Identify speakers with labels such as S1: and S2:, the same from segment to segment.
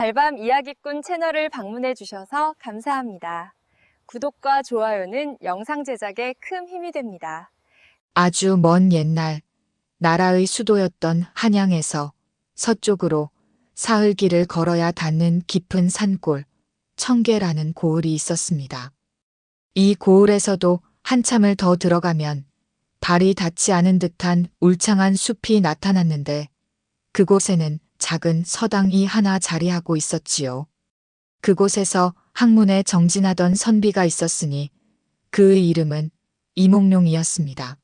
S1: 달밤 이야기꾼 채널을 방문해 주셔서 감사합니다. 구독과 좋아요는 영상 제작에 큰 힘이 됩니다.
S2: 아주 먼 옛날 나라의 수도였던 한양에서 서쪽으로 사흘길을 걸어야 닿는 깊은 산골 청계라는 고을이 있었습니다. 이 고을에서도 한참을 더 들어가면 발이 닿지 않은 듯한 울창한 숲이 나타났는데 그곳에는 작은 서당이 하나 자리하고 있었지요. 그곳에서 학문에 정진하던 선비가 있었으니 그의 이름은 이몽룡이었습니다.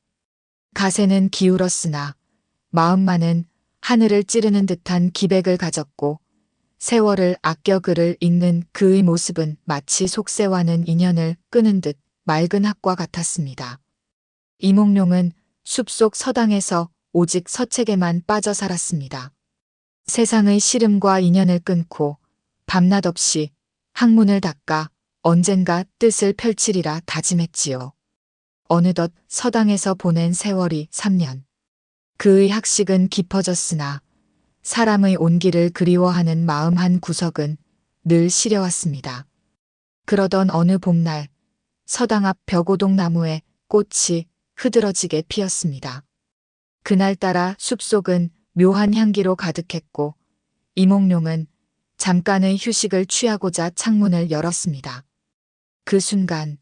S2: 가세는 기울었으나 마음만은 하늘을 찌르는 듯한 기백을 가졌고 세월을 아껴 글을 읽는 그의 모습은 마치 속세와는 인연을 끄는 듯 맑은 학과 같았습니다. 이몽룡은 숲속 서당에서 오직 서책에만 빠져 살았습니다. 세상의 시름과 인연을 끊고 밤낮 없이 학문을 닦아 언젠가 뜻을 펼치리라 다짐했지요. 어느덧 서당에서 보낸 세월이 3년. 그의 학식은 깊어졌으나 사람의 온기를 그리워하는 마음 한 구석은 늘 시려왔습니다. 그러던 어느 봄날 서당 앞 벽오동 나무에 꽃이 흐드러지게 피었습니다. 그날따라 숲속은 묘한 향기로 가득했고 이몽룡은 잠깐의 휴식을 취하고자 창문을 열었습니다. 그 순간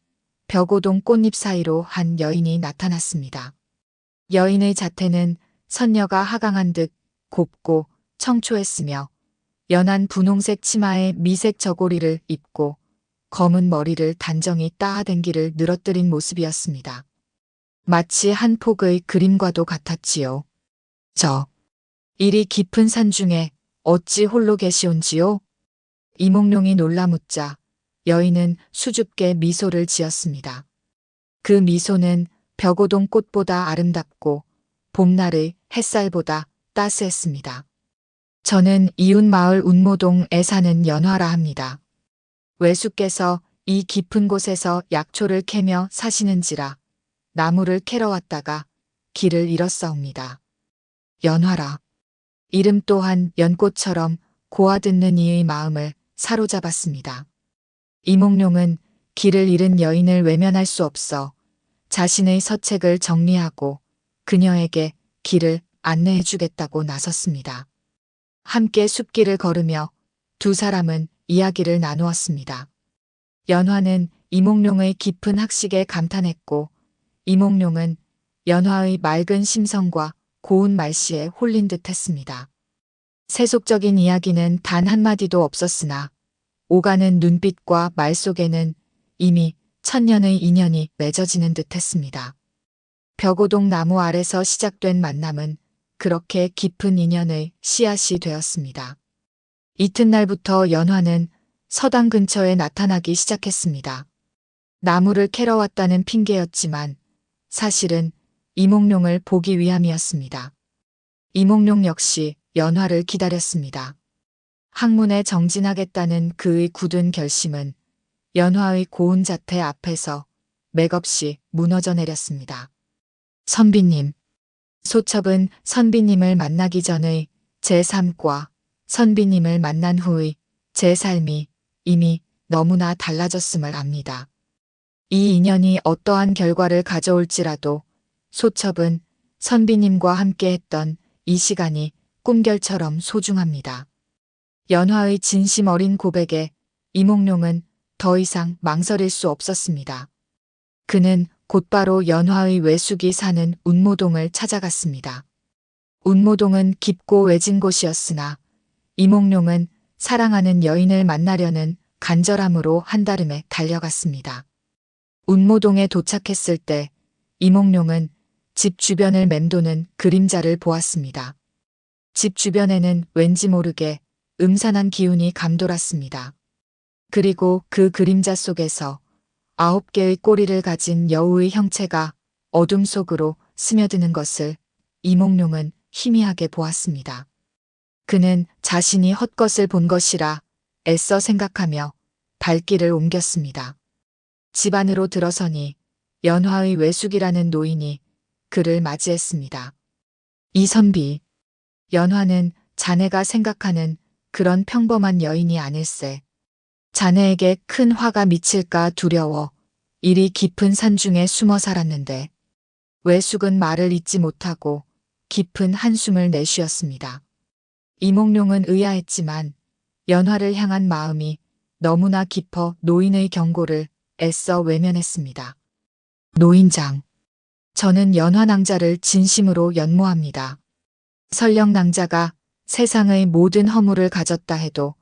S2: 벽오동 꽃잎 사이로 한 여인이 나타났습니다. 여인의 자태는 선녀가 하강한 듯 곱고 청초했으며 연한 분홍색 치마에 미색 저고리를 입고 검은 머리를 단정히 따아댕기를 늘어뜨린 모습이었습니다. 마치 한 폭의 그림과도 같았지요. 이리 깊은 산 중에 어찌 홀로 계시온지요? 이몽룡이 놀라 묻자 여인은 수줍게 미소를 지었습니다. 그 미소는 벽오동 꽃보다 아름답고 봄날의 햇살보다 따스했습니다. 저는 이웃 마을 운모동에 사는 연화라 합니다. 외숙께서 이 깊은 곳에서 약초를 캐며 사시는지라 나무를 캐러 왔다가 길을 잃었사옵니다. 연화라. 이름 또한 연꽃처럼 고아듣는 이의 마음을 사로잡았습니다. 이몽룡은 길을 잃은 여인을 외면할 수 없어 자신의 서책을 정리하고 그녀에게 길을 안내해 주겠다고 나섰습니다. 함께 숲길을 걸으며 두 사람은 이야기를 나누었습니다. 연화는 이몽룡의 깊은 학식에 감탄했고 이몽룡은 연화의 맑은 심성과 고운 말씨에 홀린 듯 했습니다. 세속적인 이야기는 단 한마디도 없었으나 오가는 눈빛과 말 속에는 이미 천년의 인연이 맺어지는 듯 했습니다. 벽오동 나무 아래서 시작된 만남은 그렇게 깊은 인연의 씨앗이 되었습니다. 이튿날부터 연화는 서당 근처에 나타나기 시작했습니다. 나무를 캐러 왔다는 핑계였지만 사실은 이몽룡을 보기 위함이었습니다. 이몽룡 역시 연화를 기다렸습니다. 학문에 정진하겠다는 그의 굳은 결심은 연화의 고운 자태 앞에서 맥없이 무너져 내렸습니다. 선비님. 소첩은 선비님을 만나기 전의 제 삶과 선비님을 만난 후의 제 삶이 이미 너무나 달라졌음을 압니다. 이 인연이 어떠한 결과를 가져올지라도 소첩은 선비님과 함께 했던 이 시간이 꿈결처럼 소중합니다. 연화의 진심 어린 고백에 이몽룡은 더 이상 망설일 수 없었습니다. 그는 곧바로 연화의 외숙이 사는 운모동을 찾아갔습니다. 운모동은 깊고 외진 곳이었으나 이몽룡은 사랑하는 여인을 만나려는 간절함으로 한달음에 달려갔습니다. 운모동에 도착했을 때 이몽룡은 집 주변을 맴도는 그림자를 보았습니다. 집 주변에는 왠지 모르게 음산한 기운이 감돌았습니다. 그리고 그 그림자 속에서 9개의 꼬리를 가진 여우의 형체가 어둠 속으로 스며드는 것을 이몽룡은 희미하게 보았습니다. 그는 자신이 헛것을 본 것이라 애써 생각하며 발길을 옮겼습니다. 집 안으로 들어서니 연화의 외숙이라는 노인이 그를 맞이했습니다. 이선비. 연화는 자네가 생각하는 그런 평범한 여인이 아닐세. 자네에게 큰 화가 미칠까 두려워 이리 깊은 산중에 숨어 살았는데. 외숙은 말을 잇지 못하고 깊은 한숨을 내쉬었습니다. 이몽룡은 의아했지만 연화를 향한 마음이 너무나 깊어 노인의 경고를 애써 외면했습니다. 노인장, 저는 연화낭자를 진심으로 연모합니다. 설령 낭자가 세상의 모든 허물을 가졌다 해도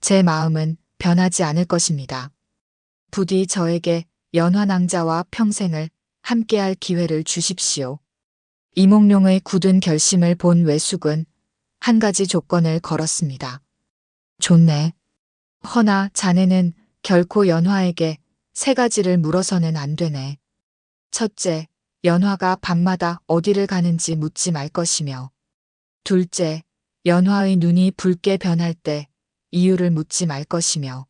S2: 제 마음은 변하지 않을 것입니다. 부디 저에게 연화낭자와 평생을 함께할 기회를 주십시오. 이몽룡의 굳은 결심을 본 외숙은 한 가지 조건을 걸었습니다. 좋네. 허나 자네는 결코 연화에게 세 가지를 물어서는 안 되네. 첫째, 연화가 밤마다 어디를 가는지 묻지 말 것이며. 둘째, 연화의 눈이 붉게 변할 때 이유를 묻지 말 것이며.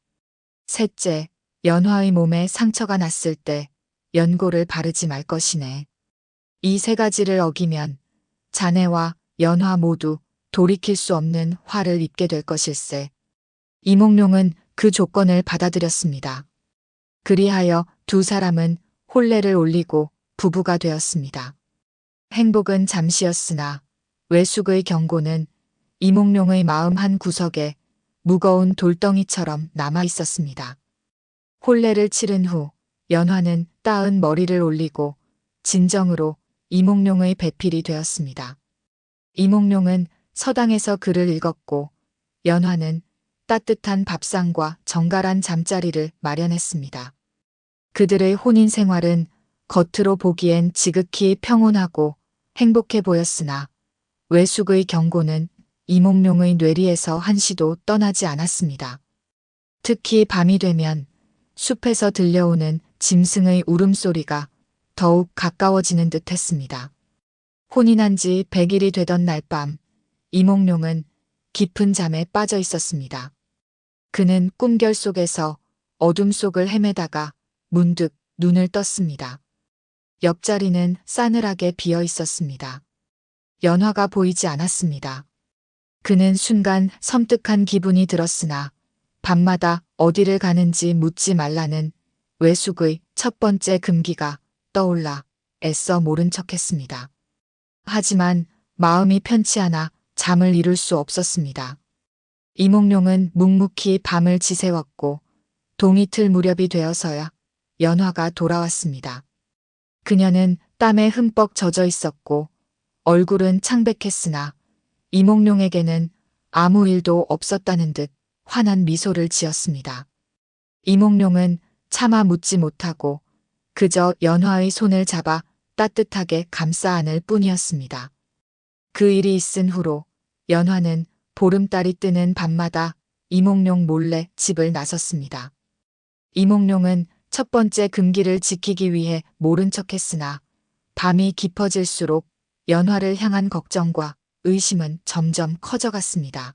S2: 셋째, 연화의 몸에 상처가 났을 때 연고를 바르지 말 것이네. 이 세 가지를 어기면 자네와 연화 모두 돌이킬 수 없는 화를 입게 될 것일세. 이몽룡은 그 조건을 받아들였습니다. 그리하여 두 사람은 혼례를 올리고 부부가 되었습니다. 행복은 잠시였으나 외숙의 경고는 이몽룡의 마음 한 구석에 무거운 돌덩이처럼 남아 있었습니다. 혼례를 치른 후 연화는 따은 머리를 올리고 진정으로 이몽룡의 배필이 되었습니다. 이몽룡은 서당에서 글을 읽었고 연화는 따뜻한 밥상과 정갈한 잠자리를 마련했습니다. 그들의 혼인 생활은 겉으로 보기엔 지극히 평온하고 행복해 보였으나 외숙의 경고는 이몽룡의 뇌리에서 한시도 떠나지 않았습니다. 특히 밤이 되면 숲에서 들려오는 짐승의 울음소리가 더욱 가까워지는 듯 했습니다. 혼인한 지 100일이 되던 날 밤, 이몽룡은 깊은 잠에 빠져 있었습니다. 그는 꿈결 속에서 어둠 속을 헤매다가 문득 눈을 떴습니다. 옆자리는 싸늘하게 비어 있었습니다. 연화가 보이지 않았습니다. 그는 순간 섬뜩한 기분이 들었으나 밤마다 어디를 가는지 묻지 말라는 외숙의 첫 번째 금기가 떠올라 애써 모른 척했습니다. 하지만 마음이 편치 않아 잠을 이룰 수 없었습니다. 이몽룡은 묵묵히 밤을 지새웠고 동이틀 무렵이 되어서야 연화가 돌아왔습니다. 그녀는 땀에 흠뻑 젖어 있었고 얼굴은 창백했으나 이몽룡에게는 아무 일도 없었다는 듯 환한 미소를 지었습니다. 이몽룡은 차마 묻지 못하고 그저 연화의 손을 잡아 따뜻하게 감싸 안을 뿐이었습니다. 그 일이 있은 후로 연화는 보름달이 뜨는 밤마다 이몽룡 몰래 집을 나섰습니다. 이몽룡은 첫 번째 금기를 지키기 위해 모른 척했으나 밤이 깊어질수록 연화를 향한 걱정과 의심은 점점 커져갔습니다.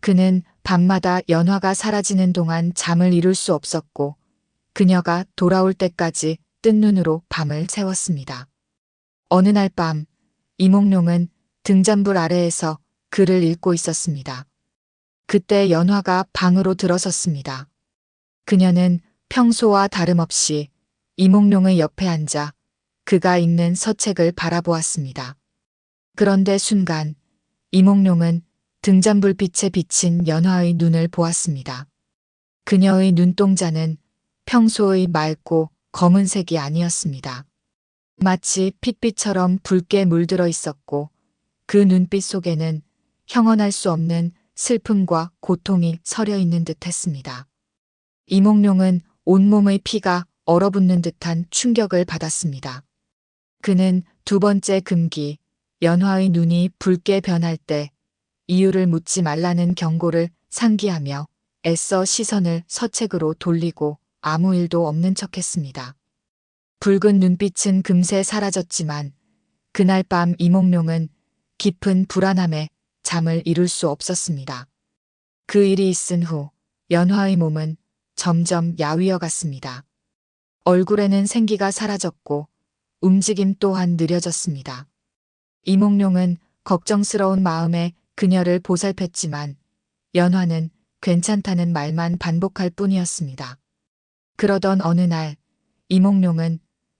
S2: 그는 밤마다 연화가 사라지는 동안 잠을 이룰 수 없었고 그녀가 돌아올 때까지 뜬 눈으로 밤을 새웠습니다. 어느 날 밤 이몽룡은 등잔불 아래에서 글을 읽고 있었습니다. 그때 연화가 방으로 들어섰습니다. 그녀는 평소와 다름없이 이몽룡의 옆에 앉아 그가 읽는 서책을 바라보았습니다. 그런데 순간 이몽룡은 등잔불빛에 비친 연화의 눈을 보았습니다. 그녀의 눈동자는 평소의 맑고 검은색이 아니었습니다. 마치 핏빛처럼 붉게 물들어 있었고 그 눈빛 속에는 형언할 수 없는 슬픔과 고통이 서려 있는 듯 했습니다. 이몽룡은 온몸의 피가 얼어붙는 듯한 충격을 받았습니다. 그는 두 번째 금기, 연화의 눈이 붉게 변할 때 이유를 묻지 말라는 경고를 상기하며 애써 시선을 서책으로 돌리고 아무 일도 없는 척했습니다. 붉은 눈빛은 금세 사라졌지만 그날 밤 이몽룡은 깊은 불안함에 잠을 이룰 수 없었습니다. 그 일이 있은 후 연화의 몸은 점점 야위어 갔습니다. 얼굴에는 생기가 사라졌고 움직임 또한 느려졌습니다. 이몽룡은 걱정스러운 마음에 그녀를 보살폈지만 연화는 괜찮다는 말만 반복할 뿐이었습니다. 그러던 어느 날 이몽룡은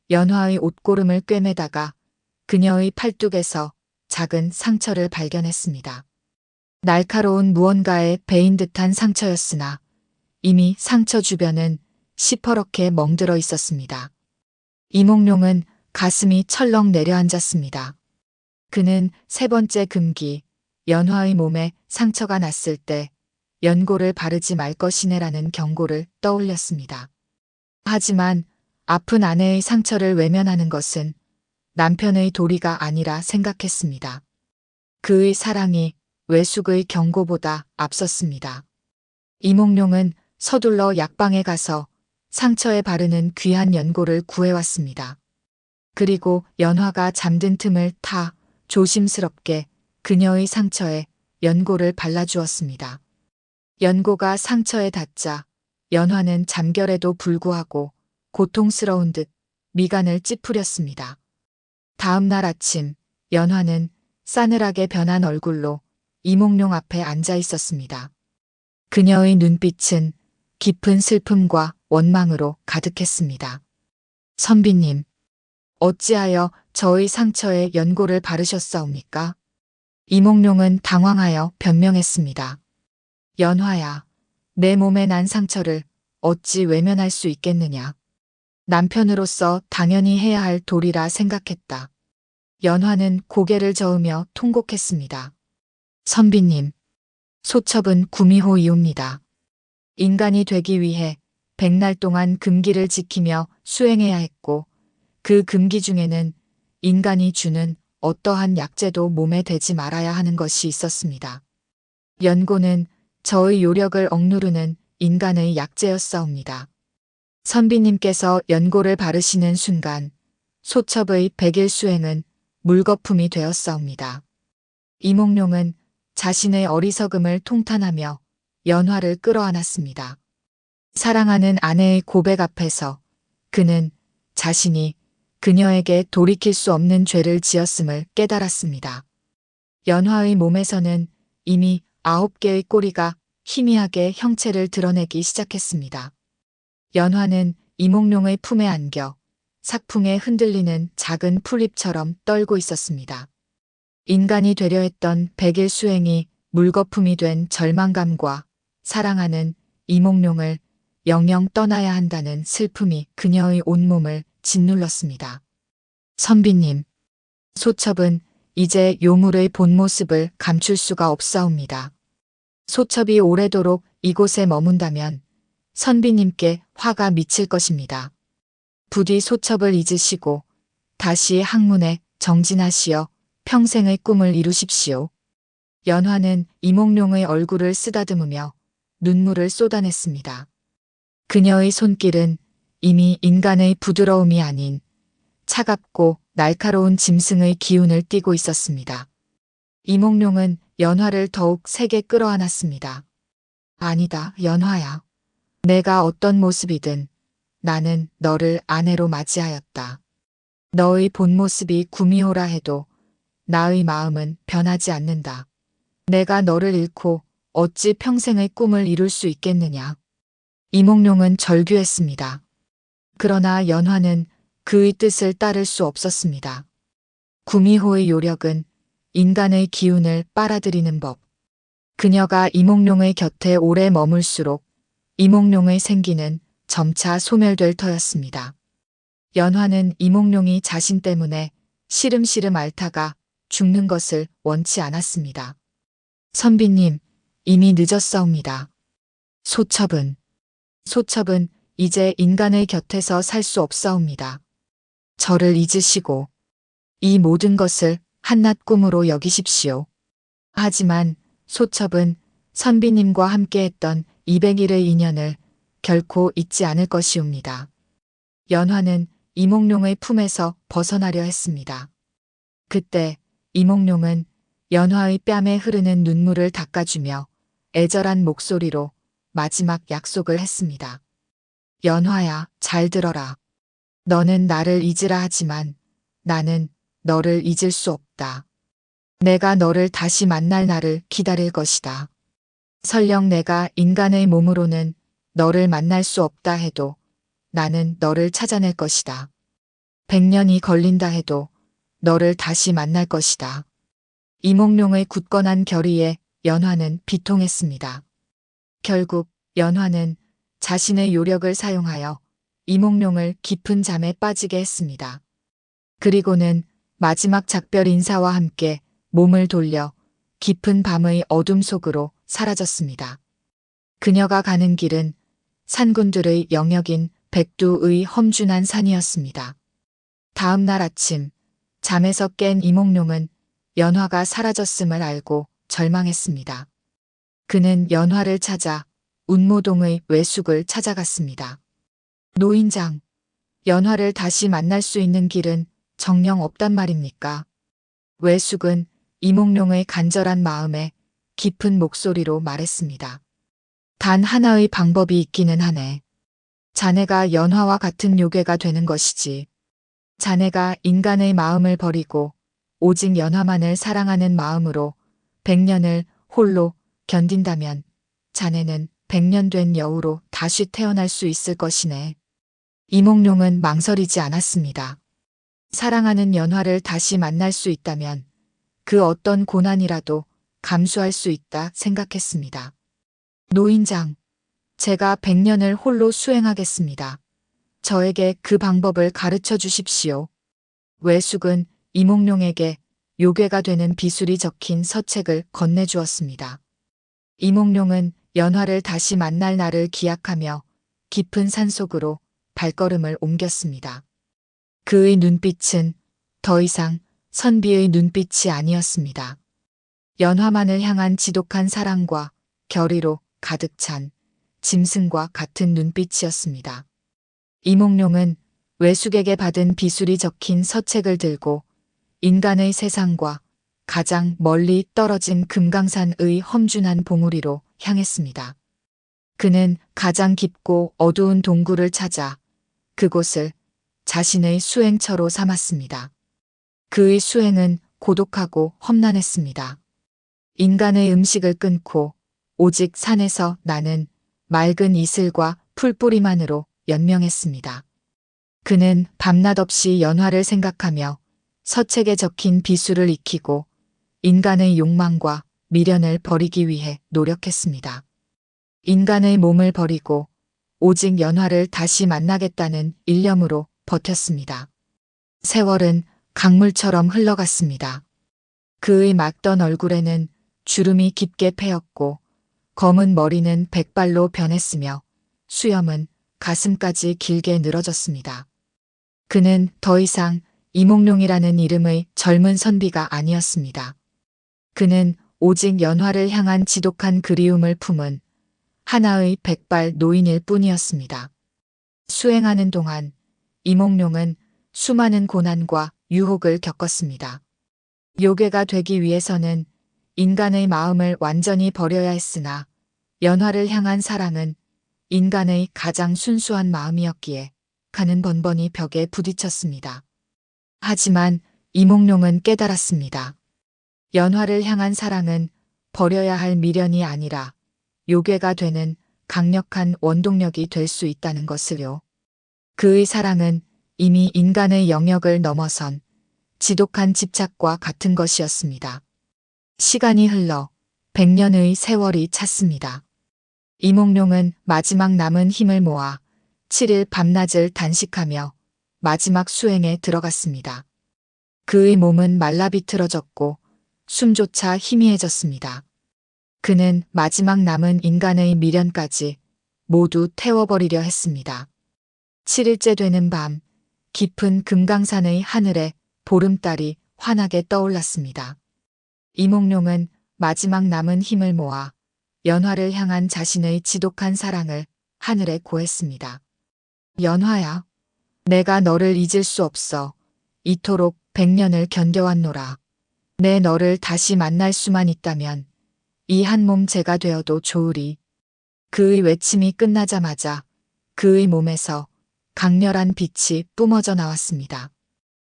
S2: 연화의 옷고름을 꿰매다가 그녀의 팔뚝에서 작은 상처를 발견했습니다. 날카로운 무언가에 베인 듯한 상처였으나 이미 상처 주변은 시퍼렇게 멍들어 있었습니다. 이몽룡은 가슴이 철렁 내려앉았습니다. 그는 세 번째 금기, 연화의 몸에 상처가 났을 때 연고를 바르지 말 것이네라는 경고를 떠올렸습니다. 하지만 아픈 아내의 상처를 외면하는 것은 남편의 도리가 아니라 생각했습니다. 그의 사랑이 외숙의 경고보다 앞섰습니다. 이몽룡은 서둘러 약방에 가서 상처에 바르는 귀한 연고를 구해왔습니다. 그리고 연화가 잠든 틈을 타 조심스럽게 그녀의 상처에 연고를 발라주었습니다. 연고가 상처에 닿자 연화는 잠결에도 불구하고 고통스러운 듯 미간을 찌푸렸습니다. 다음 날 아침 연화는 싸늘하게 변한 얼굴로 이몽룡 앞에 앉아 있었습니다. 그녀의 눈빛은 깊은 슬픔과 원망으로 가득했습니다. 선비님, 어찌하여 저의 상처에 연고를 바르셨사옵니까? 이몽룡은 당황하여 변명했습니다. 연화야, 내 몸에 난 상처를 어찌 외면할 수 있겠느냐. 남편으로서 당연히 해야 할 도리라 생각했다. 연화는 고개를 저으며 통곡했습니다. 선비님, 소첩은 구미호이옵니다. 인간이 되기 위해 100날 동안 금기를 지키며 수행해야 했고 그 금기 중에는 인간이 주는 어떠한 약재도 몸에 대지 말아야 하는 것이 있었습니다. 연고는 저의 요력을 억누르는 인간의 약재였사옵니다. 선비님께서 연고를 바르시는 순간 소첩의 100일 수행은 물거품이 되었사옵니다. 이몽룡은 자신의 어리석음을 통탄하며 연화를 끌어안았습니다. 사랑하는 아내의 고백 앞에서 그는 자신이 그녀에게 돌이킬 수 없는 죄를 지었음을 깨달았습니다. 연화의 몸에서는 이미 9개의 꼬리가 희미하게 형체를 드러내기 시작했습니다. 연화는 이몽룡의 품에 안겨 삭풍에 흔들리는 작은 풀잎처럼 떨고 있었습니다. 인간이 되려 했던 100일 수행이 물거품이 된 절망감과 사랑하는 이몽룡을 영영 떠나야 한다는 슬픔이 그녀의 온몸을 짓눌렀습니다. 선비님, 소첩은 이제 요물의 본 모습을 감출 수가 없사옵니다. 소첩이 오래도록 이곳에 머문다면 선비님께 화가 미칠 것입니다. 부디 소첩을 잊으시고 다시 학문에 정진하시어 평생의 꿈을 이루십시오. 연화는 이몽룡의 얼굴을 쓰다듬으며 눈물을 쏟아냈습니다. 그녀의 손길은 이미 인간의 부드러움이 아닌 차갑고 날카로운 짐승의 기운을 띠고 있었습니다. 이몽룡은 연화를 더욱 세게 끌어안았습니다. 아니다, 연화야. 내가 어떤 모습이든 나는 너를 아내로 맞이하였다. 너의 본 모습이 구미호라 해도 나의 마음은 변하지 않는다. 내가 너를 잃고 어찌 평생의 꿈을 이룰 수 있겠느냐. 이몽룡은 절규했습니다. 그러나 연화는 그의 뜻을 따를 수 없었습니다. 구미호의 요력은 인간의 기운을 빨아들이는 법. 그녀가 이몽룡의 곁에 오래 머물수록 이몽룡의 생기는 점차 소멸될 터였습니다. 연화는 이몽룡이 자신 때문에 시름시름 앓다가 죽는 것을 원치 않았습니다. 선비님, 이미 늦었사옵니다. 소첩은 이제 인간의 곁에서 살 수 없사옵니다. 저를 잊으시고 이 모든 것을 한낱 꿈으로 여기십시오. 하지만 소첩은 선비님과 함께했던 200일의 인연을 결코 잊지 않을 것이옵니다. 연화는 이몽룡의 품에서 벗어나려 했습니다. 그때 이몽룡은 연화의 뺨에 흐르는 눈물을 닦아주며 애절한 목소리로 마지막 약속을 했습니다. 연화야, 잘 들어라. 너는 나를 잊으라 하지만 나는 너를 잊을 수 없다. 내가 너를 다시 만날 날을 기다릴 것이다. 설령 내가 인간의 몸으로는 너를 만날 수 없다 해도 나는 너를 찾아낼 것이다. 100년이 걸린다 해도 너를 다시 만날 것이다. 이몽룡의 굳건한 결의에 연화는 비통했습니다. 결국 연화는 자신의 요력을 사용하여 이몽룡을 깊은 잠에 빠지게 했습니다. 그리고는 마지막 작별 인사와 함께 몸을 돌려 깊은 밤의 어둠 속으로 사라졌습니다. 그녀가 가는 길은 산군들의 영역인 백두의 험준한 산이었습니다. 다음 날 아침 잠에서 깬 이몽룡은 연화가 사라졌음을 알고 절망했습니다. 그는 연화를 찾아 운모동의 외숙을 찾아갔습니다. 노인장, 연화를 다시 만날 수 있는 길은 정녕 없단 말입니까? 외숙은 이몽룡의 간절한 마음에 깊은 목소리로 말했습니다. 단 하나의 방법이 있기는 하네. 자네가 연화와 같은 요괴가 되는 것이지. 자네가 인간의 마음을 버리고 오직 연화만을 사랑하는 마음으로 100년을 홀로 견딘다면 자네는 100년 된 여우로 다시 태어날 수 있을 것이네. 이몽룡은 망설이지 않았습니다. 사랑하는 연화를 다시 만날 수 있다면 그 어떤 고난이라도 감수할 수 있다 생각했습니다. 노인장, 제가 100년을 홀로 수행하겠습니다. 저에게 그 방법을 가르쳐 주십시오. 외숙은 이몽룡에게 요괴가 되는 비술이 적힌 서책을 건네주었습니다. 이몽룡은 연화를 다시 만날 날을 기약하며 깊은 산속으로 발걸음을 옮겼습니다. 그의 눈빛은 더 이상 선비의 눈빛이 아니었습니다. 연화만을 향한 지독한 사랑과 결의로 가득 찬 짐승과 같은 눈빛이었습니다. 이몽룡은 외숙에게 받은 비술이 적힌 서책을 들고 인간의 세상과 가장 멀리 떨어진 금강산의 험준한 봉우리로 향했습니다. 그는 가장 깊고 어두운 동굴을 찾아 그곳을 자신의 수행처로 삼았습니다. 그의 수행은 고독하고 험난했습니다. 인간의 음식을 끊고 오직 산에서 나는 맑은 이슬과 풀뿌리만으로 연명했습니다. 그는 밤낮 없이 연화를 생각하며 서책에 적힌 비수를 익히고 인간의 욕망과 미련을 버리기 위해 노력했습니다. 인간의 몸을 버리고 오직 연화를 다시 만나겠다는 일념으로 버텼습니다. 세월은 강물처럼 흘러갔습니다. 그의 맑던 얼굴에는 주름이 깊게 패였고 검은 머리는 백발로 변했으며 수염은 가슴까지 길게 늘어졌습니다. 그는 더 이상 이몽룡이라는 이름의 젊은 선비가 아니었습니다. 그는 오직 연화를 향한 지독한 그리움을 품은 하나의 백발 노인일 뿐이었습니다. 수행하는 동안 이몽룡은 수많은 고난과 유혹을 겪었습니다. 요괴가 되기 위해서는 인간의 마음을 완전히 버려야 했으나 연화를 향한 사랑은 인간의 가장 순수한 마음이었기에 그는 번번이 벽에 부딪혔습니다. 하지만 이몽룡은 깨달았습니다. 연화를 향한 사랑은 버려야 할 미련이 아니라 요괴가 되는 강력한 원동력이 될 수 있다는 것을요. 그의 사랑은 이미 인간의 영역을 넘어선 지독한 집착과 같은 것이었습니다. 시간이 흘러 100년의 세월이 찼습니다. 이몽룡은 마지막 남은 힘을 모아 7일 밤낮을 단식하며 마지막 수행에 들어갔습니다. 그의 몸은 말라비틀어졌고 숨조차 희미해졌습니다. 그는 마지막 남은 인간의 미련까지 모두 태워버리려 했습니다. 7일째 되는 밤, 깊은 금강산의 하늘에 보름달이 환하게 떠올랐습니다. 이몽룡은 마지막 남은 힘을 모아 연화를 향한 자신의 지독한 사랑을 하늘에 고했습니다. 연화야, 내가 너를 잊을 수 없어. 이토록 100년을 견뎌왔노라. 내 너를 다시 만날 수만 있다면 이 한 몸 제가 되어도 좋으리. 그의 외침이 끝나자마자 그의 몸에서 강렬한 빛이 뿜어져 나왔습니다.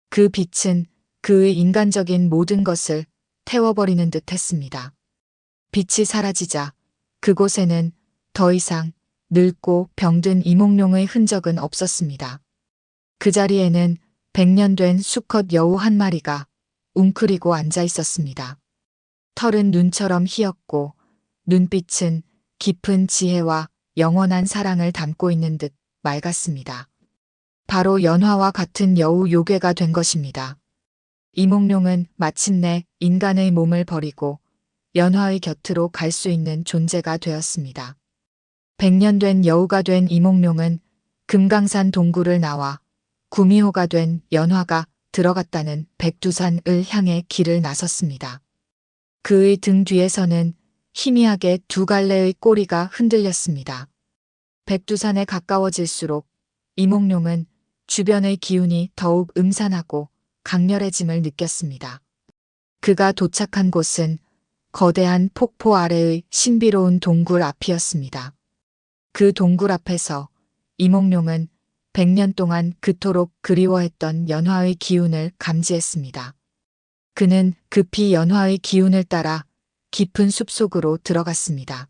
S2: 그 빛은 그의 인간적인 모든 것을 태워버리는 듯 했습니다. 빛이 사라지자 그곳에는 더 이상 늙고 병든 이몽룡의 흔적은 없었습니다. 그 자리에는 100년 된 수컷 여우 한 마리가 웅크리고 앉아 있었습니다. 털은 눈처럼 희었고 눈빛은 깊은 지혜와 영원한 사랑을 담고 있는 듯 맑았습니다. 바로 연화와 같은 여우 요괴가 된 것입니다. 이몽룡은 마침내 인간의 몸을 버리고 연화의 곁으로 갈 수 있는 존재가 되었습니다. 100년 된 여우가 된 이몽룡은 금강산 동굴을 나와 구미호가 된 연화가 들어갔다는 백두산을 향해 길을 나섰습니다. 그의 등 뒤에서는 희미하게 두 갈래의 꼬리가 흔들렸습니다. 백두산에 가까워질수록 이몽룡은 주변의 기운이 더욱 음산하고 강렬해짐을 느꼈습니다. 그가 도착한 곳은 거대한 폭포 아래의 신비로운 동굴 앞이었습니다. 그 동굴 앞에서 이몽룡은 100년 동안 그토록 그리워했던 연화의 기운을 감지했습니다. 그는 급히 연화의 기운을 따라 깊은 숲속으로 들어갔습니다.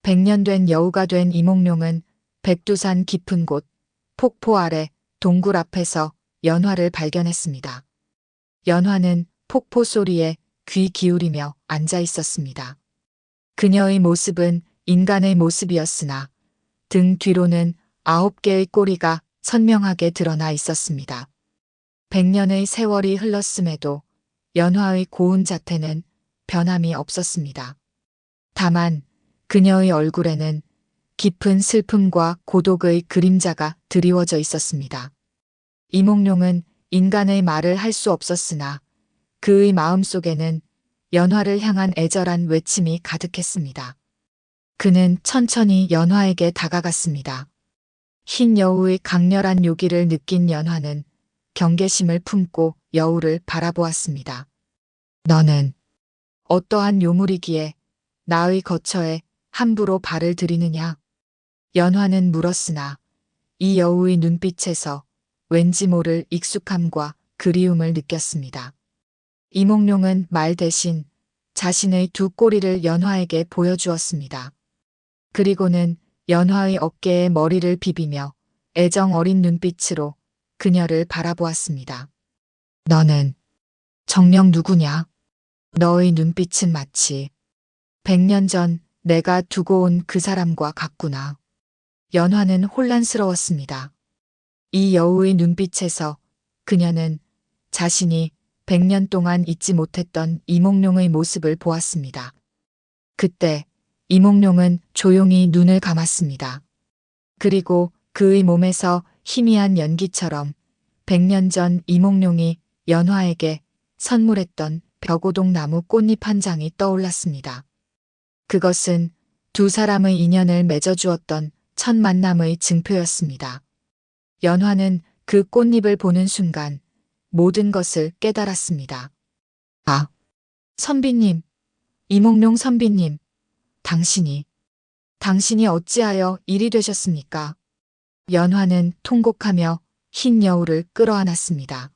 S2: 100년 된 여우가 된 이몽룡은 백두산 깊은 곳, 폭포 아래 동굴 앞에서 연화를 발견했습니다. 연화는 폭포 소리에 귀 기울이며 앉아 있었습니다. 그녀의 모습은 인간의 모습이었으나 등 뒤로는 9개의 꼬리가 선명하게 드러나 있었습니다. 100년의 세월이 흘렀음에도 연화의 고운 자태는 변함이 없었습니다. 다만 그녀의 얼굴에는 깊은 슬픔과 고독의 그림자가 드리워져 있었습니다. 이몽룡은 인간의 말을 할 수 없었으나 그의 마음속에는 연화를 향한 애절한 외침이 가득했습니다. 그는 천천히 연화에게 다가갔습니다. 흰 여우의 강렬한 요기를 느낀 연화는 경계심을 품고 여우를 바라보았습니다. 너는 어떠한 요물이기에 나의 거처에 함부로 발을 들이느냐? 연화는 물었으나 이 여우의 눈빛에서 왠지 모를 익숙함과 그리움을 느꼈습니다. 이몽룡은 말 대신 자신의 두 꼬리를 연화에게 보여주었습니다. 그리고는 연화의 어깨에 머리를 비비며 애정 어린 눈빛으로 그녀를 바라보았습니다. 너는 정녕 누구냐? 너의 눈빛은 마치 100년 전 내가 두고 온 그 사람과 같구나. 연화는 혼란스러웠습니다. 이 여우의 눈빛에서 그녀는 자신이 100년 동안 잊지 못했던 이몽룡의 모습을 보았습니다. 그때 이몽룡은 조용히 눈을 감았습니다. 그리고 그의 몸에서 희미한 연기처럼 100년 전 이몽룡이 연화에게 선물했던 벽오동 나무 꽃잎 한 장이 떠올랐습니다. 그것은 두 사람의 인연을 맺어주었던 첫 만남의 증표였습니다. 연화는 그 꽃잎을 보는 순간 모든 것을 깨달았습니다. 아, 선비님, 이몽룡 선비님, 당신이 어찌하여 일이 되셨습니까? 연화는 통곡하며 흰 여우를 끌어안았습니다.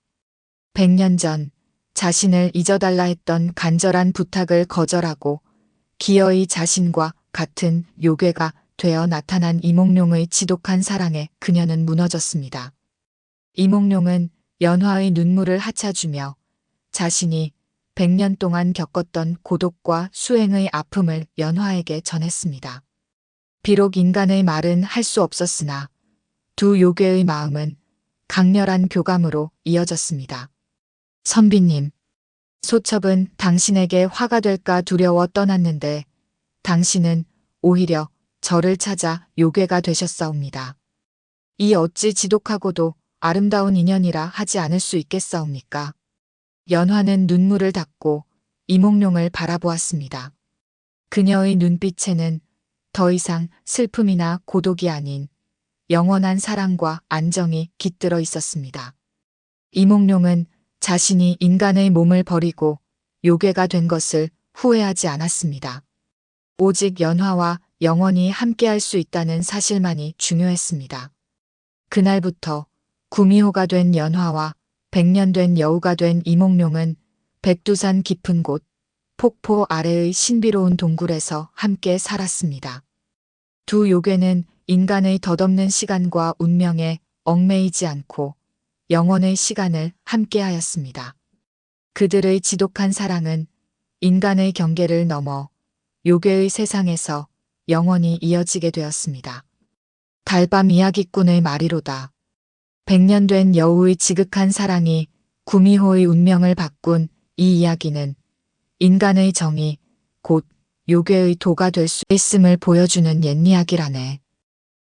S2: 100년 전 자신을 잊어달라 했던 간절한 부탁을 거절하고 기어이 자신과 같은 요괴가 되어 나타난 이몽룡의 지독한 사랑에 그녀는 무너졌습니다. 이몽룡은 연화의 눈물을 하차주며 자신이 100년 동안 겪었던 고독과 수행의 아픔을 연화에게 전했습니다. 비록 인간의 말은 할 수 없었으나 두 요괴의 마음은 강렬한 교감으로 이어졌습니다. 선비님, 소첩은 당신에게 화가 될까 두려워 떠났는데 당신은 오히려 저를 찾아 요괴가 되셨사옵니다. 이 어찌 지독하고도 아름다운 인연이라 하지 않을 수 있겠사옵니까? 연화는 눈물을 닦고 이몽룡을 바라보았습니다. 그녀의 눈빛에는 더 이상 슬픔이나 고독이 아닌 영원한 사랑과 안정이 깃들어 있었습니다. 이몽룡은 자신이 인간의 몸을 버리고 요괴가 된 것을 후회하지 않았습니다. 오직 연화와 영원히 함께할 수 있다는 사실만이 중요했습니다. 그날부터 구미호가 된 연화와 100년 된 여우가 된 이몽룡은 백두산 깊은 곳, 폭포 아래의 신비로운 동굴에서 함께 살았습니다. 두 요괴는 인간의 덧없는 시간과 운명에 얽매이지 않고 영원의 시간을 함께하였습니다. 그들의 지독한 사랑은 인간의 경계를 넘어 요괴의 세상에서 영원히 이어지게 되었습니다. 달밤 이야기꾼의 말이로다. 100년 된 여우의 지극한 사랑이 구미호의 운명을 바꾼 이 이야기는 인간의 정의, 곧 요괴의 도가 될 수 있음을 보여주는 옛 이야기라네.